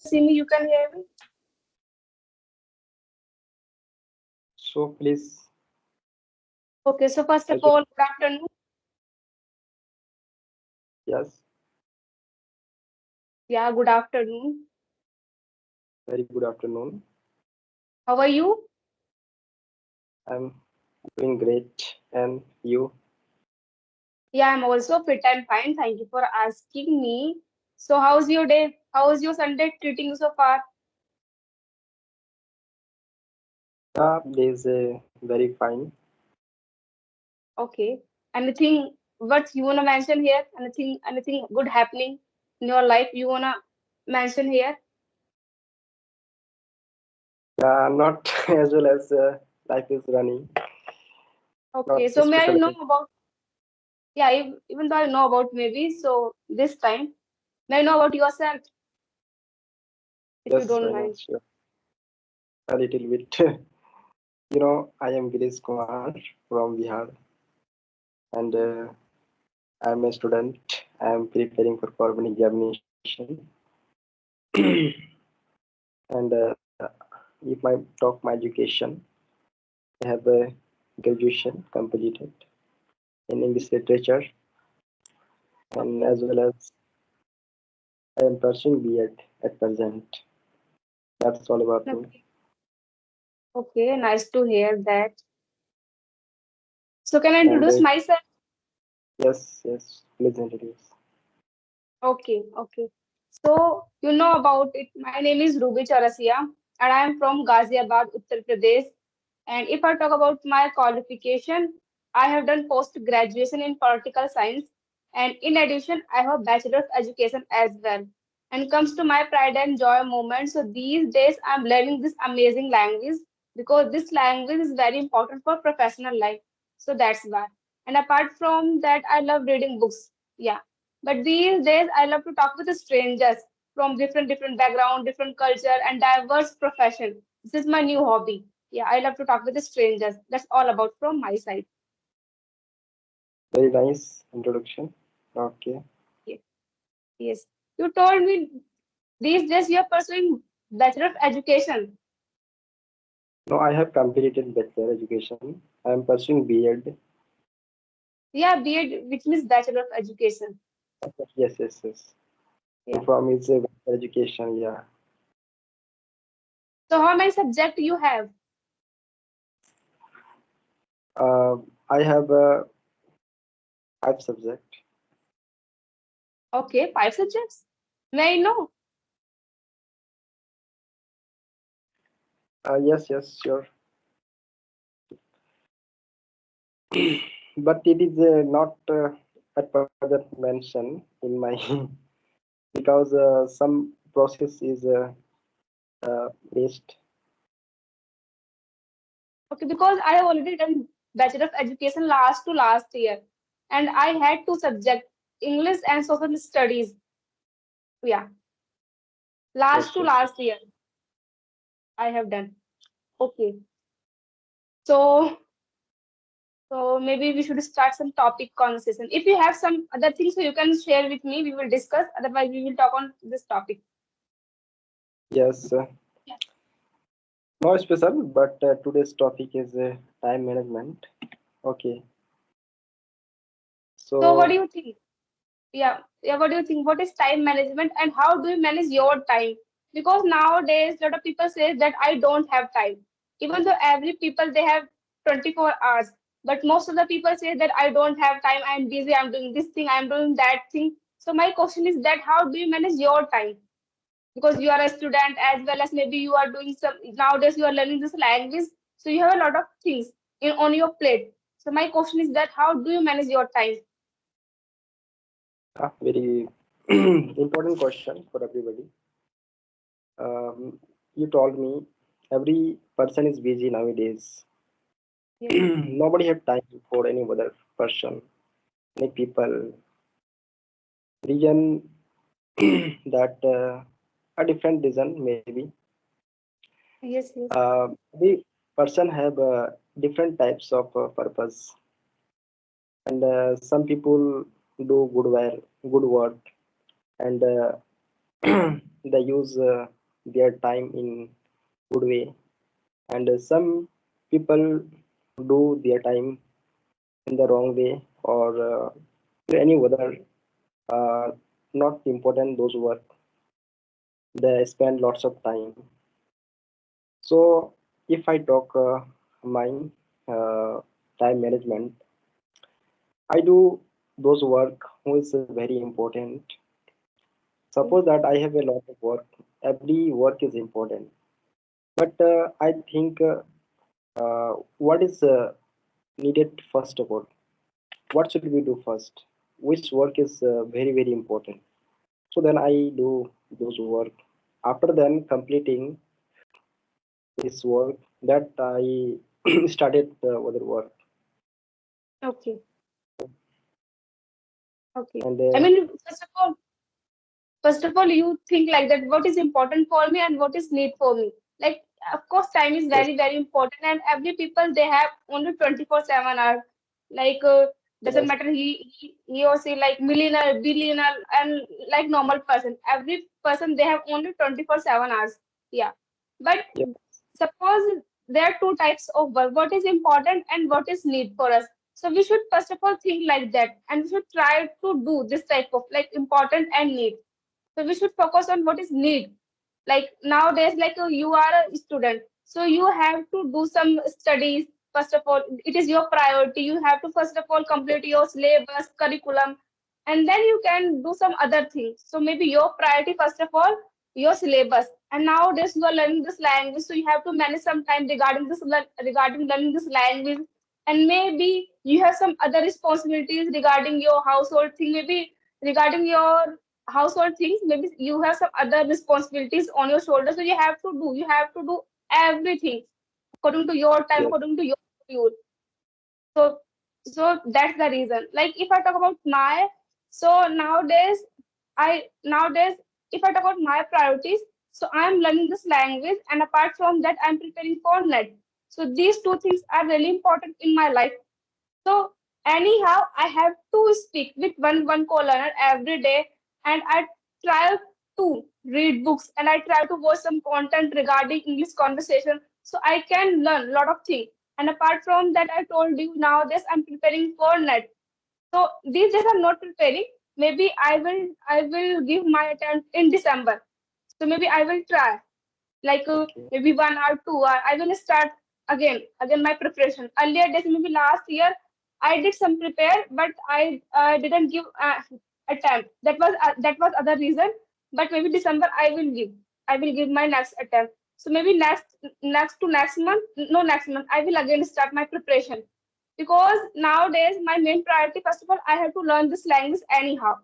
see me, you can hear me. So please, Okay, so first of as you, all, good afternoon. yes, Yeah, good afternoon. very good afternoon. How are you? I'm doing great, and you? Yeah, I'm also fit and fine. Thank you for asking me. So, how's your day? How's your Sunday treating you so far? Days very fine. Okay. Anything what you wanna mention here? Anything good happening in your life you wanna mention here? Not as well as life is running. Okay, Not so may I special. know about, yeah, even though I know about maybe, so this time, may I know about yourself, if you Yes, don't why not? mind? Sure. A little bit. I am Girish Kumar from Bihar, and I'm a student. I'm preparing for government examination. And if I talk my education, I have a graduation completed in English literature, and Okay. as well as I am pursuing B.Ed at present. That's all about me. Okay. Okay, nice to hear that. So can I And introduce myself? yes, yes, please introduce. Okay, okay. So you know about it. My name is Ruby Chaurasia, and I am from Ghaziabad, Uttar Pradesh. And if I talk about my qualification, I have done post graduation in political science, and in addition, I have Bachelor of Education as well. And comes to my pride and joy moment. So these days, I'm learning this amazing language because this language is very important for professional life. So that's why. And apart from that, I love reading books. Yeah, but these days, I love to talk with strangers from different background, different culture, and diverse profession. This is my new hobby. Yeah, I love to talk with strangers. That's all about from my side. Very nice introduction. Okay. Yes. Yes. You told me these days you're pursuing Bachelor of Education. No, I have completed bachelor education. I am pursuing B.Ed. Yeah, B.Ed, which means Bachelor of Education. Yes, yes, yes. Yeah. From is bachelor education. Yeah. So how many subject you have? Uh, I have five subject. Okay, five subjects. May I know? Yes, yes, sure. But it is not at further mention in my because some process is missed. Okay, because I have already done Bachelor of Education last to last year, and I had two subjects, English and Social Studies. Yeah, last to Okay, okay. last year I have done. Okay, so maybe we should start some topic conversation. If you have some other things, so you can share with me. We will discuss. Otherwise, we will talk on this topic. Yes, no special, but today's topic is time management. Okay, So, what do so you think? Yeah. What do you think? What is time management, and how do you manage your time? Because nowadays, a lot of people say that I don't have time. Even though every people they have 24 hours, but most of the people say that I don't have time. I'm busy. I'm doing this thing. I'm doing that thing. So my question is that how do you manage your time? Because you are a student as well as maybe you are doing some nowadays you are learning this language, so you have a lot of things in on your plate. So my question is that how do you manage your time? very important question for everybody. Um, you told me every person is busy nowadays. Yes. Nobody have time for any other person, any people. Reason that a different reason maybe. Yes, yes. The person have different types of purpose, and some people do good work, and they use their time in good way, and some people do their time in the wrong way, or any other uh, not important those work. They spend lots of time. So if I talk my uh, time management, I do those work who is very important. Suppose that I have a lot of work. Every work is important, but I think what is needed first of all. What should we do first? Which work is very important? So then I do those work. After then completing this work, that I started other work. Okay. Okay. And I mean, first of all, you think like that, what is important for me and what is need for me? Like, of course, time is yes, very important, and every people they have only 24/7 hours. Like, doesn't yes, matter he or she like millionaire, billionaire, and like normal person. Every person they have only 24/7 hours. Yeah. But yes, suppose there are two types of work, what is important and what is need for us. So we should first of all think like that, and we should try to do this type of like important and need. So we should focus on what is need. Like nowadays, like you are a student, so you have to do some studies. First of all, it is your priority. You have to first of all complete your syllabus, curriculum, and then you can do some other things. So maybe your priority first of all your syllabus. And nowadays you are learning this language, so you have to manage some time regarding regarding learning this language. And maybe you have some other responsibilities regarding your household thing. Maybe regarding your household things, maybe you have some other responsibilities on your shoulders, so you have to do everything according to your time, yes, according to your schedule. So so that's the reason. Like if I talk about my, so nowadays if I talk about my priorities, so I'm learning this language, and apart from that I'm preparing for net. So these two things are really important in my life. So anyhow, I have to speak with one co-learner every day, and I try to read books, and I try to watch some content regarding English conversation, so I can learn a lot of things. And apart from that, I told you nowadays I'm preparing for net. So these days I'm not preparing. Maybe I will give my attempt in December. So maybe I will try like okay, maybe 1 or 2 hours. I will start again my preparation. Earlier days, maybe last year, I did some prepare, but I didn't give attempt. That was other reason. But maybe December I will give my next attempt. So maybe next month, no next month, I will again start my preparation, because nowadays my main priority, first of all, I have to learn this language anyhow.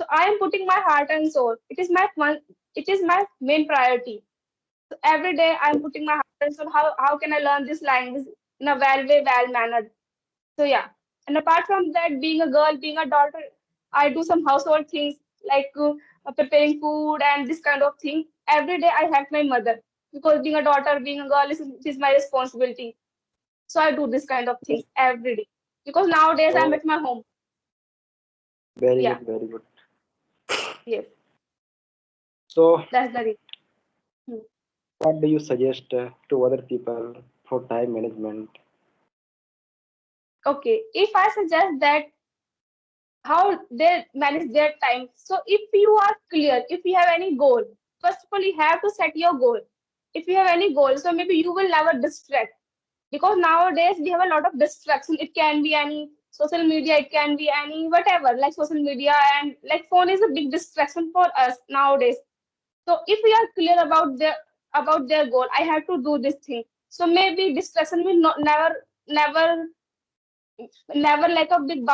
So I am putting my heart and soul. It is my main priority. So every day I'm putting my heart and soul. How can I learn this language in a well mannered? So yeah. And apart from that, being a girl, being a daughter, I do some household things like preparing food and this kind of thing. Every day I help my mother, because being a daughter, being a girl is my responsibility. So I do this kind of yes. things every day, because nowadays I'm Oh, at my home. very Yeah. good, very good. Yes. So That's the reason. Hmm. what do you suggest to other people for time management? Okay. If I suggest that how they manage their time. So if you are clear, if you have any goal, first of all, you have to set your goal. If you have any goal, so maybe you will never distract, because nowadays we have a lot of distraction. It can be any social media, it can be any whatever, like social media, and like phone is a big distraction for us nowadays. So if we are clear about their goal, I have to do this thing. So maybe distraction will not never like a big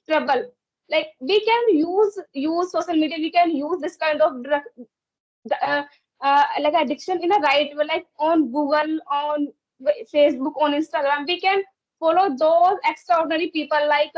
trouble. Like we can use social media, we can use this kind of uh, like addiction in a right way, like on Google, on Facebook, on Instagram. We can follow those extraordinary people. Like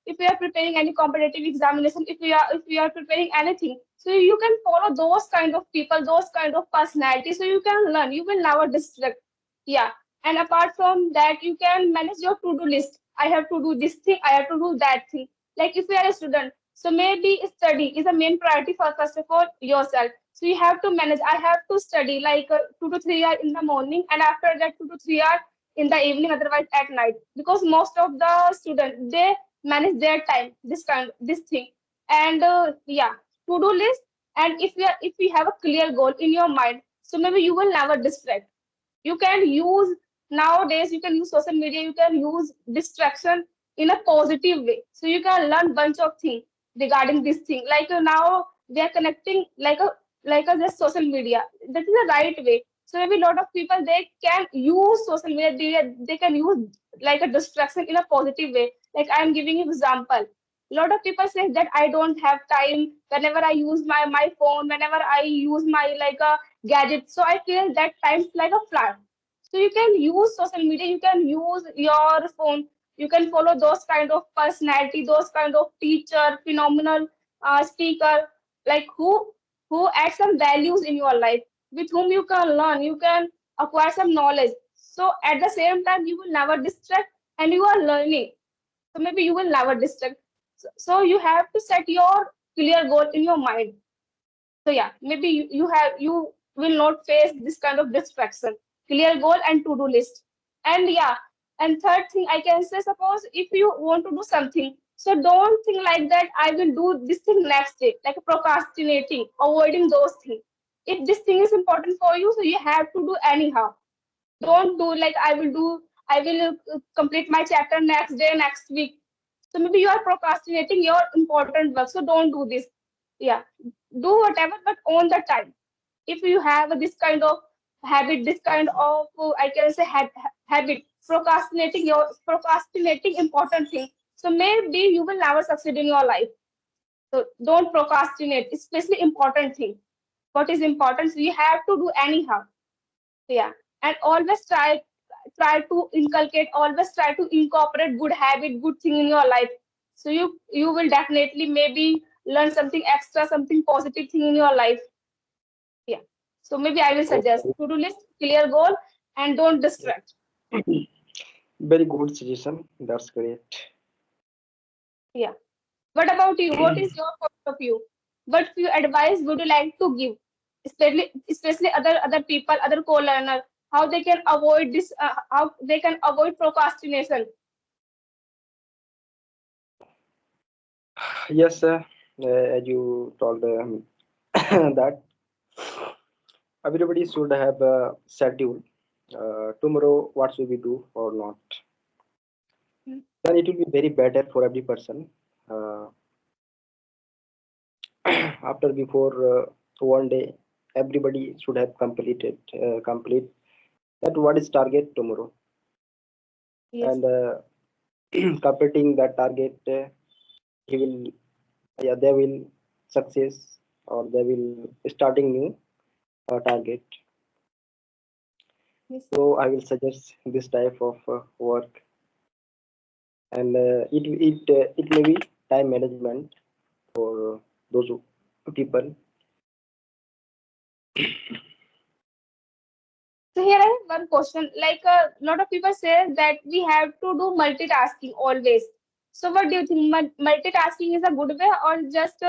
if we are preparing any competitive examination, if we are preparing anything, so you can follow those kind of people, those kind of personalities. So you can learn. You will never distract. Yeah. And apart from that, you can manage your to-do list. I have to do this thing. I have to do that thing. Like if you are a student, So maybe study is a main priority for first of all yourself. So you have to manage. I have to study like 2 to 3 hours in the morning, and after that 2 to 3 hours in the evening, otherwise at night. Because most of the students they manage their time this thing, and yeah, to do list. And if you have a clear goal in your mind, so maybe you will never distract. You can use nowadays you can use social media, you can use distraction in a positive way, so you can learn bunch of things regarding this thing, like now they are connecting like a just social media, that is the right way. So maybe a lot of people they can use social media, they can use like a distraction in a positive way. Like I am giving you example, a lot of people say that I don't have time, whenever I use my phone, whenever I use my like a gadget, so I feel that time's like a flat. So you can use social media, you can use your phone, you can follow those kind of personality, those kind of teacher, phenomenal speaker, like who add some values in your life, with whom you can learn, you can acquire some knowledge. So at the same time you will never distract, and you are learning, so maybe you will never distract. So you have to set your clear goal in your mind. So yeah, maybe you will not face this kind of distraction. Clear goal and to-do list. And yeah, and third thing I can say, suppose if you want to do something, so don't think like that I will do this thing next day, like procrastinating, avoiding those things. If this thing is important for you, so you have to do anyhow. Don't do like I will complete my chapter next day, next week. So maybe you are procrastinating your important work. So don't do this. Yeah, do whatever, but on the time. If you have this kind of habit, this kind of I can say habit, procrastinating important thing. So maybe you will never succeed in your life. So don't procrastinate, especially important thing. What is important? So you have to do anyhow. Yeah, and always try to inculcate, always try to incorporate good habit, good thing in your life. So you will definitely maybe learn something extra, something positive thing in your life. Yeah. So maybe I will suggest Okay. to do list, clear goal, and don't distract. Very good suggestion. That's great. Yeah. What about you? What is your point of view? What few advice would you like to give, especially other people, other co-learner, how they can avoid this, how they can avoid procrastination? Yes, as you told that everybody should have a schedule. Tomorrow, what should we do or not? Hmm. Then it will be very better for every person. Uh, After before one day, everybody should have complete that what is target tomorrow, Yes. and completing that target, he will, yeah, they will success, or they will starting new target. Yes. So I will suggest this type of work, and it may be time management for those people. So here I have one question. Like a lot of people say that we have to do multitasking always. So what do you think? Multitasking is a good way, or just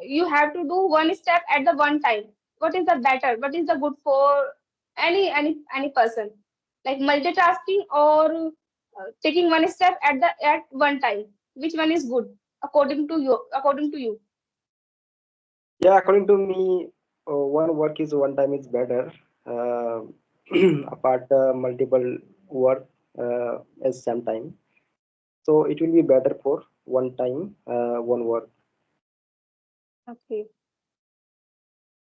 you have to do one step at the one time? What is the better? What is the good for any person? Like multitasking or taking one step at one time? Which one is good according to you? According to you? Yeah, according to me, one work is one time is better. Uh, Apart multiple work at same time. So it will be better for one time, one work. Okay.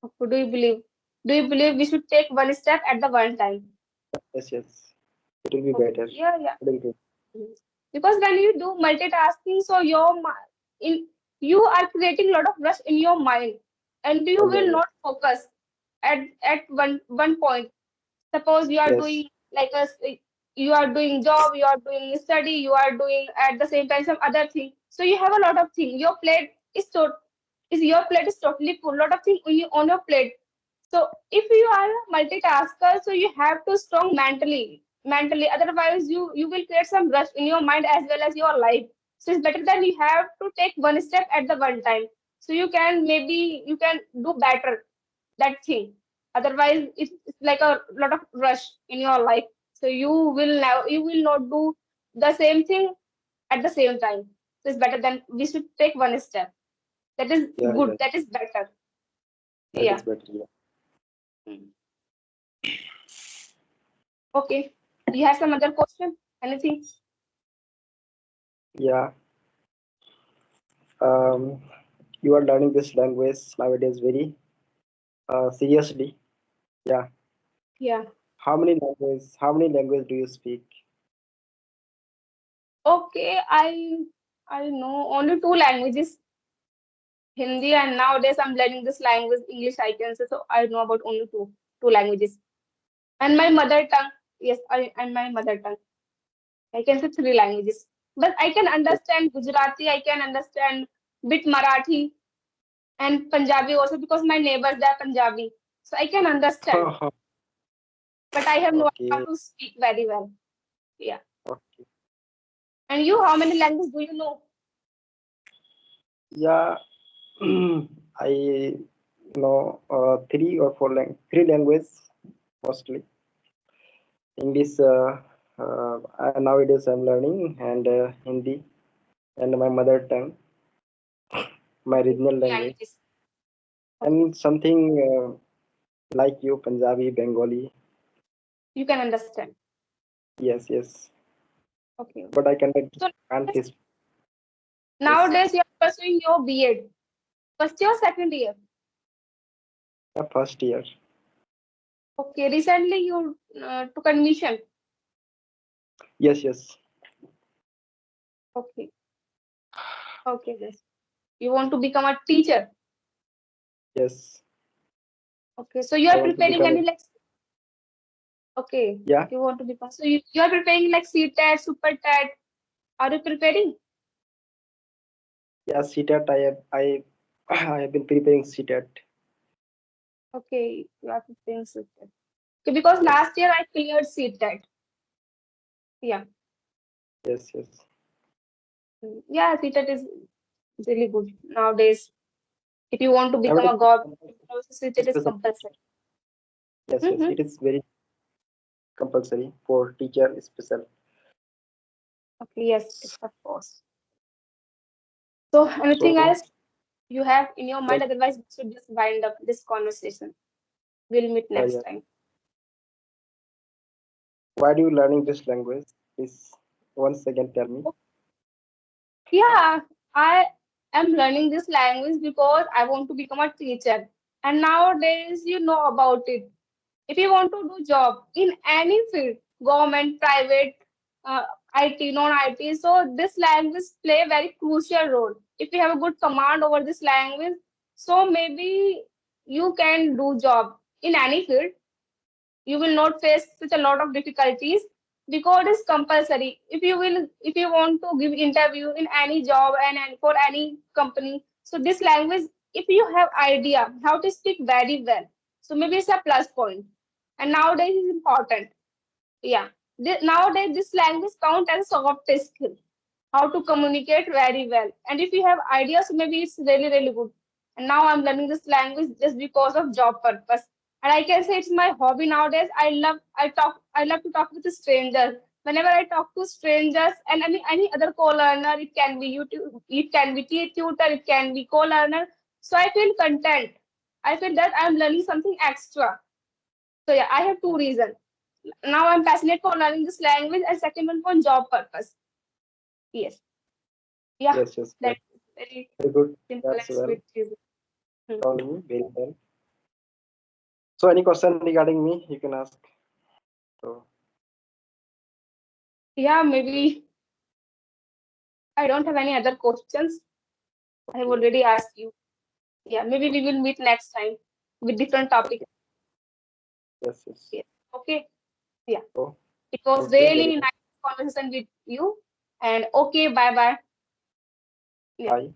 Okay. Do you believe we should take one step at the one time? Yes, yes, it will be Okay. better. Yeah, yeah. According to Mhm. Because when you do multitasking, so in you are creating a lot of rush in your mind, and you yeah, yeah, will yeah. not focus at one point. Suppose you are Yes, doing like you are doing job, you are doing study, you are doing at the same time some other thing. So you have a lot of things. Your plate is totally full. Lot of things on your plate. So if you are a multitasker, so you have to strong mentally. Otherwise, you will create some rush in your mind as well as your life. So it's better that you have to take one step at the one time. So maybe you can do better that thing. Otherwise, it's like a lot of rush in your life. So you will not do the same thing at the same time. So it's better than we should take one step. That is Yeah, good. yeah, That is better. that Yeah. is better. Yeah. Mm. Okay. You have some other question? Anything? Yeah. Um, you are learning this language nowadays very seriously. Yeah. Yeah. How many language do you speak? Okay. I know only two languages, Hindi, and nowadays I'm learning this language, English. I can say so. I know about only two languages, and my mother tongue. Yes, and my mother tongue. I can say three languages, but I can understand Gujarati. I can understand bit Marathi and Punjabi also because my neighbors they are Punjabi, so I can understand. But I have no idea how Okay. to speak very well. Yeah. Okay. And you, how many languages do you know? Yeah. I know three languages mostly. English. Nowadays I'm learning and Hindi and my mother tongue, my Okay, regional three language, languages. Okay, and something like you, Punjabi, Bengali. you can understand. Yes, yes. Okay. But I cannot So can't yes, speak. Yes. nowadays you are pursuing your B.Ed. First year, second year. The first year. Okay, recently you took admission. Yes, yes, Okay, okay, yes. You want to become a teacher. yes. Okay, so you I are want to preparing become a, any like okay, yeah, you want to become so you are preparing like CTET, Super TET. Are you preparing? yeah. CTET. I have been preparing CTET. Okay, you are preparing CTET. Okay, because Yes, last year I cleared CTET. Yeah. yes, yes. Yeah, CTET is really good nowadays. If you want to become a Nowadays, government, CTET is special. compulsory. Yes, yes. Mm-hmm. It is very compulsory for teacher special. Okay, yes, it's of course. So, anything So, else you have in your mind? like, Otherwise, we should just wind up this conversation. We'll meet next yeah. time. Why do you learning this language? Please, once again, tell me. Yeah, I am learning this language because I want to become a teacher. And nowadays, you know about it. If you want to do job in any field, government, private, uh, IT, non-IT, so this language play a very crucial role. If you have a good command over this language, so maybe you can do job in any field. You will not face such a lot of difficulties because it is compulsory. If you want to give interview in any job and for any company, so this language, if you have idea how to speak very well, so maybe it's a plus point. And nowadays it's important. Yeah. Nowadays this language count as a soft skill, how to communicate very well. And if you have ideas, maybe it's really, really good. And now I'm learning this language just because of job purpose. And I can say it's my hobby nowadays. I love to talk with strangers. Whenever I talk to strangers and any other co-learner, it can be YouTube, it can be tutor, it can be co-learner. So I feel content. I feel that I'm learning something extra. So yeah, I have two reasons. Now I'm passionate for learning this language, and second one for job purpose. Yes. Yeah, Yes, yes. that's very Very good. simple That's and well. sweet reason. Hmm. Told me very well. So, any question regarding me, you can ask. So, Yeah, maybe I don't have any other questions. I have okay, already asked you. Yeah, maybe we will meet next time with different topic. okay. Yes, yes. Yeah. Okay. Yeah. So, It was thank you very really much. nice conversation with you. And okay, bye bye. Yeah. Bye.